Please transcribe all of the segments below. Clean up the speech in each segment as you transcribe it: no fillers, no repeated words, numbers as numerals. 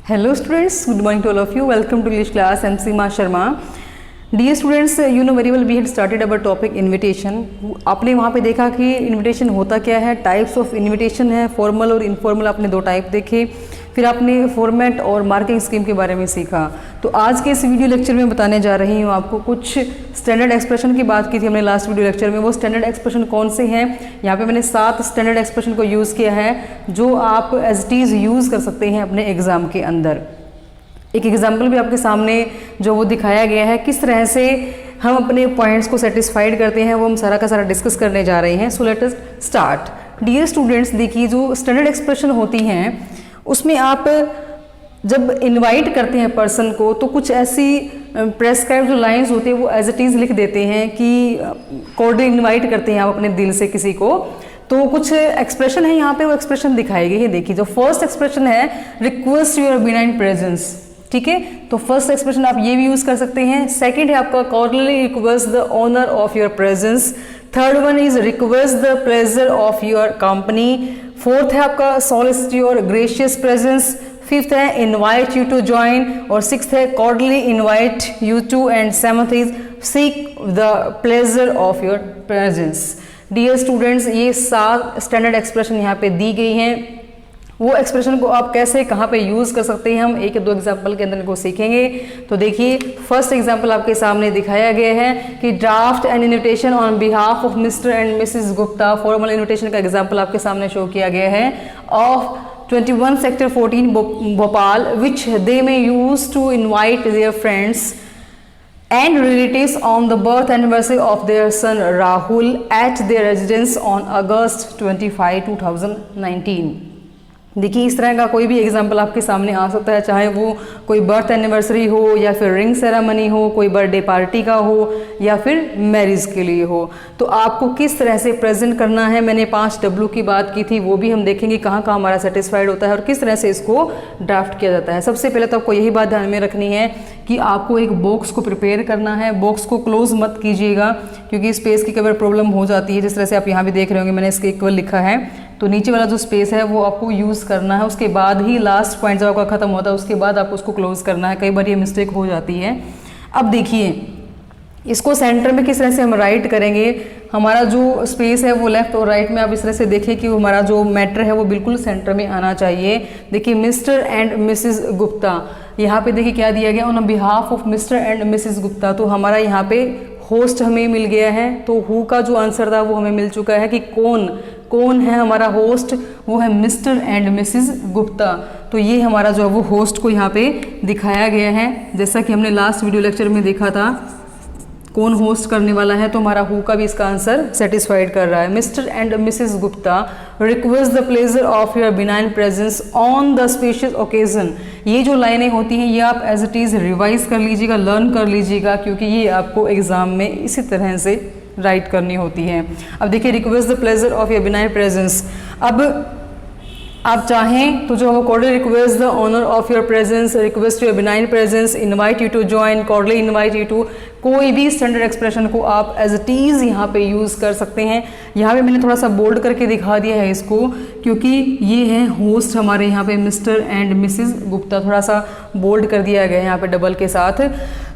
Hello students, good morning to all of you. Welcome to English class. I'm Seema Sharma. Dear students, you know very well we had started our topic invitation. आपने वहाँ पे देखा कि invitation होता क्या है, types of invitation है, formal और इनफॉर्मल आपने दो टाइप देखे, फिर आपने फॉर्मेट और मार्किंग स्कीम के बारे में सीखा। तो आज के इस वीडियो लेक्चर में बताने जा रही हूँ आपको कुछ स्टैंडर्ड एक्सप्रेशन की बात की थी हमने लास्ट वीडियो लेक्चर में। वो स्टैंडर्ड एक्सप्रेशन कौन से हैं, यहाँ पे मैंने 7 स्टैंडर्ड एक्सप्रेशन को यूज़ किया है जो आप एज इट इज़ यूज़ कर सकते हैं अपने एग्ज़ाम के अंदर। एक एग्जाम्पल भी आपके सामने जो वो दिखाया गया है, किस तरह से हम अपने पॉइंट्स को सेटिस्फाइड करते हैं, वो हम सारा का सारा डिस्कस करने जा रहे हैं। So let us start. Dear students, देखिए जो स्टैंडर्ड एक्सप्रेशन होती हैं उसमें आप जब इनवाइट करते हैं पर्सन को तो कुछ ऐसी प्रेस्क्राइब जो लाइंस होती है वो एज इट इज़ लिख देते हैं कि कोर्डियल इनवाइट करते हैं आप अपने दिल से किसी को। तो कुछ एक्सप्रेशन है यहाँ पे, वो एक्सप्रेशन दिखाई गई है। देखिए जो फर्स्ट एक्सप्रेशन है, रिक्वेस्ट योर बिनाइन प्रेजेंस, ठीक है। तो फर्स्ट एक्सप्रेशन आप ये भी यूज कर सकते हैं। सेकंड है आपका cordially request the honour of your presence. Third one is request the pleasure of your company. Fourth है आपका solicit your gracious presence. Fifth है इनवाइट यू टू ज्वाइन, और सिक्स्थ है cordially invite you to, and seventh is seek the pleasure of your presence. Dear students, ये 7 standard expression यहाँ पे दी गई हैं। वो एक्सप्रेशन को आप कैसे कहाँ पे यूज़ कर सकते हैं, हम एक या दो एग्जाम्पल के अंदर इनको सीखेंगे। तो देखिए फर्स्ट एग्जाम्पल आपके सामने दिखाया गया है कि draft an invitation on behalf of Mr and Mrs Gupta. Formal invitation का एग्जाम्पल आपके सामने शो किया गया है of 21 sector 14 Bhopal, which they may use to invite their friends and relatives on the birth anniversary of their son Rahul at their residence on August 25, 2019। देखिए इस तरह का कोई भी एग्जाम्पल आपके सामने आ सकता है, चाहे वो कोई बर्थ एनिवर्सरी हो या फिर रिंग सेरेमनी हो, कोई बर्थडे पार्टी का हो या फिर मैरिज के लिए हो। तो आपको किस तरह से प्रेजेंट करना है, मैंने 5 W की बात की थी, वो भी हम देखेंगे कहाँ कहाँ हमारा सेटिस्फाइड होता है और किस तरह से इसको ड्राफ्ट किया जाता है। सबसे पहले तो आपको यही बात ध्यान में रखनी है कि आपको एक बॉक्स को प्रिपेयर करना है। बॉक्स को क्लोज मत कीजिएगा क्योंकि स्पेस की कई बार प्रॉब्लम हो जाती है। जिस तरह से आप यहाँ भी देख रहे होंगे मैंने इसके इक्वल लिखा है, तो नीचे वाला जो स्पेस है वो आपको यूज़ करना है। उसके बाद ही लास्ट पॉइंट जब आपका खत्म होता है उसके बाद आपको उसको क्लोज करना है। कई बार ये मिस्टेक हो जाती है। अब देखिए इसको सेंटर में किस तरह से हम राइट करेंगे। हमारा जो स्पेस है वो लेफ्ट और राइट में आप इस तरह से देखिए कि हमारा जो मैटर है वो बिल्कुल सेंटर में आना चाहिए। देखिए मिस्टर एंड मिसेस गुप्ता, यहाँ पे देखिए क्या दिया गया, on behalf of Mr and Mrs Gupta. तो हमारा यहाँ पे होस्ट हमें मिल गया है, तो हु का जो आंसर था वो हमें मिल चुका है कि कौन है हमारा होस्ट, वो है मिस्टर एंड मिसेस गुप्ता। तो ये हमारा जो है वो होस्ट को यहाँ पे दिखाया गया है, जैसा कि हमने लास्ट वीडियो लेक्चर में देखा था कौन होस्ट करने वाला है। तो हमारा हु का भी इसका आंसर सेटिस्फाइड कर रहा है। Mister and Mrs Gupta request the pleasure of your benign presence on the spacious occasion. ये जो लाइनें होती हैं ये आप एज इट इज़ रिवाइज कर लीजिएगा, लर्न कर लीजिएगा, क्योंकि ये आपको एग्जाम में इसी तरह से राइट करनी होती है। अब देखिए request the pleasure of your benign presence, अब आप चाहें तो जो वो cordially request the honour of your presence, request your benign presence, invite you to join, cordially invite you to, कोई भी स्टैंडर्ड एक्सप्रेशन को आप एज इट इज़ यहाँ पे यूज़ कर सकते हैं। यहाँ पे मैंने थोड़ा सा बोल्ड करके दिखा दिया है इसको, क्योंकि ये है होस्ट हमारे यहाँ पे मिस्टर एंड मिसेस गुप्ता, थोड़ा सा बोल्ड कर दिया गया है यहाँ पे डबल के साथ।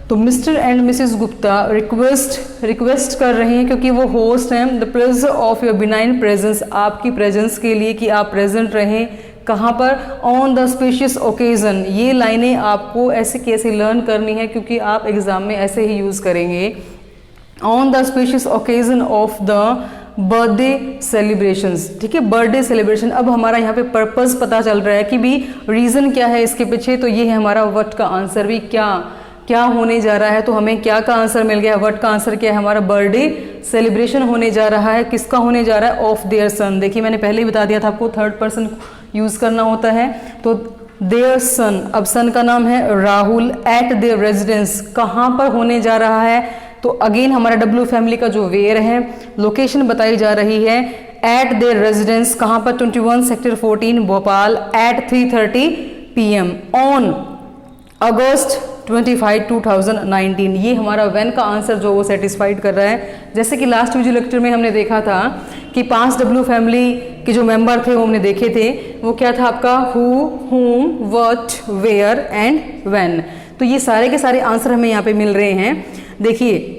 तो mister and Mrs Gupta request कर रहे हैं क्योंकि वो होस्ट हैं, the pleasure of your benign presence, आपकी प्रेजेंस के लिए कि आप प्रेजेंट रहें कहाँ पर, ऑन द स्पेशियस ओकेजन। ये लाइनें आपको ऐसे कैसे लर्न करनी है क्योंकि आप एग्जाम में ऐसे ही यूज़ करेंगे। On the spacious occasion of the birthday celebrations, ठीक है, बर्थडे सेलिब्रेशन। अब हमारा यहाँ पे पर्पस पता चल रहा है कि भी रीज़न क्या है इसके पीछे, तो ये है हमारा व्हाट का आंसर भी क्या होने जा रहा है। तो हमें क्या का आंसर मिल गया है, व्हाट का आंसर क्या है, हमारा बर्थडे सेलिब्रेशन होने जा रहा है। किसका होने जा रहा है, ऑफ देयर सन। देखिए मैंने पहले ही बता दिया था आपको थर्ड पर्सन यूज़ करना होता है। तो देयर सन, अब सन का नाम है राहुल, एट देयर रेजिडेंस, कहाँ पर होने जा रहा है। तो अगेन हमारा डब्ल्यू फैमिली का जो वेयर है, लोकेशन बताई जा रही है, एट देयर रेजिडेंस, कहाँ पर, 21 sector 14 Bhopal, at 3:30 PM on August 25, 2019। ये हमारा व्हेन का आंसर जो वो सेटिस्फाइड कर रहा है। जैसे कि लास्ट वीडियो लेक्चर में हमने देखा था कि 5 W फैमिली के जो मेंबर थे वो हमने देखे थे, वो क्या था आपका who, whom, what, where and when। तो ये सारे के सारे आंसर हमें यहाँ पे मिल रहे हैं। देखिए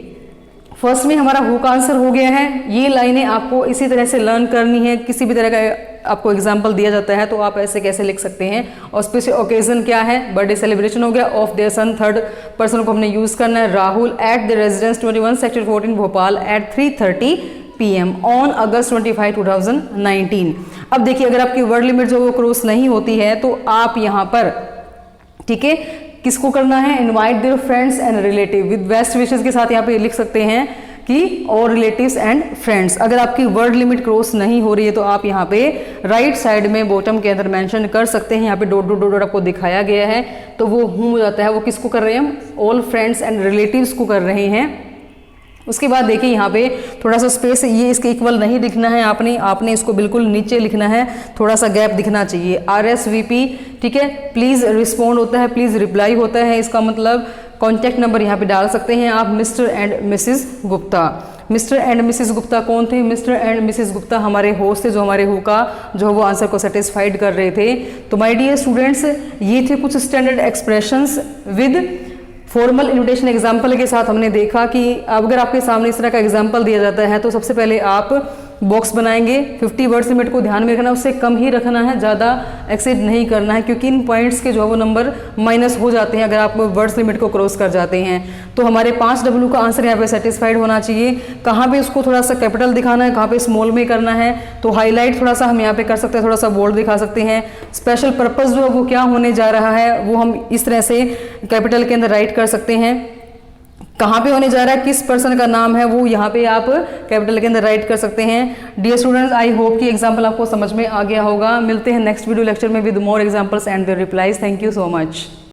फर्स्ट में हमारा हु का आंसर हो गया है। ये लाइनें आपको इसी तरह से लर्न करनी है, किसी भी तरह का आपको एग्जाम्पल दिया जाता है तो आप ऐसे कैसे लिख सकते हैं। और स्पेशल ओकेजन क्या है, बर्थडे सेलिब्रेशन हो गया, of their son, third person को हमने यूज करना है, Rahul at the residence 21 sector 14 Bhopal at 3:30 PM on August 25, 2019। अब देखिए अगर आपकी वर्ड लिमिट जो वो क्रॉस नहीं होती है तो आप यहाँ पर ठीक है किसको करना है, invite their friends and relative with best wishes के साथ यहाँ पे लिख सकते हैं कि और रिलेटिव्स एंड फ्रेंड्स। अगर आपकी वर्ड लिमिट क्रॉस नहीं हो रही है तो आप यहाँ पे राइट साइड में बॉटम के अंदर मेंशन कर सकते हैं। यहाँ पे डॉट डॉट डॉट आपको दिखाया गया है तो वो हो जाता है, वो किसको कर रहे हैं हम, ऑल फ्रेंड्स एंड रिलेटिव्स को कर रहे हैं। उसके बाद देखिए यहाँ पे थोड़ा सा स्पेस, ये इसके इक्वल नहीं दिखना है, आपने इसको बिल्कुल नीचे लिखना है, थोड़ा सा गैप दिखना चाहिए। RSVP ठीक है, प्लीज रिस्पॉन्ड होता है, प्लीज रिप्लाई होता है, इसका मतलब कॉन्टैक्ट नंबर यहाँ पे डाल सकते हैं आप, mister and Mrs Gupta. Mister and Mrs Gupta कौन थे, मिस्टर एंड मिसिज गुप्ता हमारे होस्ट थे जो हमारे हु का जो वो आंसर को सेटिस्फाइड कर रहे थे। तो माय डियर स्टूडेंट्स ये थे कुछ standard expressions with formal invitation example के साथ। हमने देखा कि अगर आपके सामने इस तरह का एग्जाम्पल दिया जाता है तो सबसे पहले आप बॉक्स बनाएंगे, 50 वर्ड्स लिमिट को ध्यान में रखना, उससे कम ही रखना है, ज़्यादा एक्सीड नहीं करना है क्योंकि इन पॉइंट्स के जो है वो नंबर माइनस हो जाते हैं अगर आप वर्ड्स लिमिट को क्रॉस कर जाते हैं। तो हमारे 5W का आंसर यहाँ पे सेटिस्फाइड होना चाहिए। कहाँ पे उसको थोड़ा सा कैपिटल दिखाना है, कहाँ पे स्मॉल में करना है, तो हाईलाइट थोड़ा सा हम यहाँ पे कर सकते हैं, थोड़ा सा बोल्ड दिखा सकते हैं। स्पेशल पर्पज़ जो है वो क्या होने जा रहा है वो हम इस तरह से कैपिटल के अंदर राइट कर सकते हैं। कहाँ पे होने जा रहा है, किस पर्सन का नाम है वो यहाँ पे आप कैपिटल के अंदर राइट कर सकते हैं। डियर स्टूडेंट्स आई होप कि एग्जाम्पल आपको समझ में आ गया होगा। मिलते हैं नेक्स्ट वीडियो लेक्चर में with more examples and their replies. Thank you so much.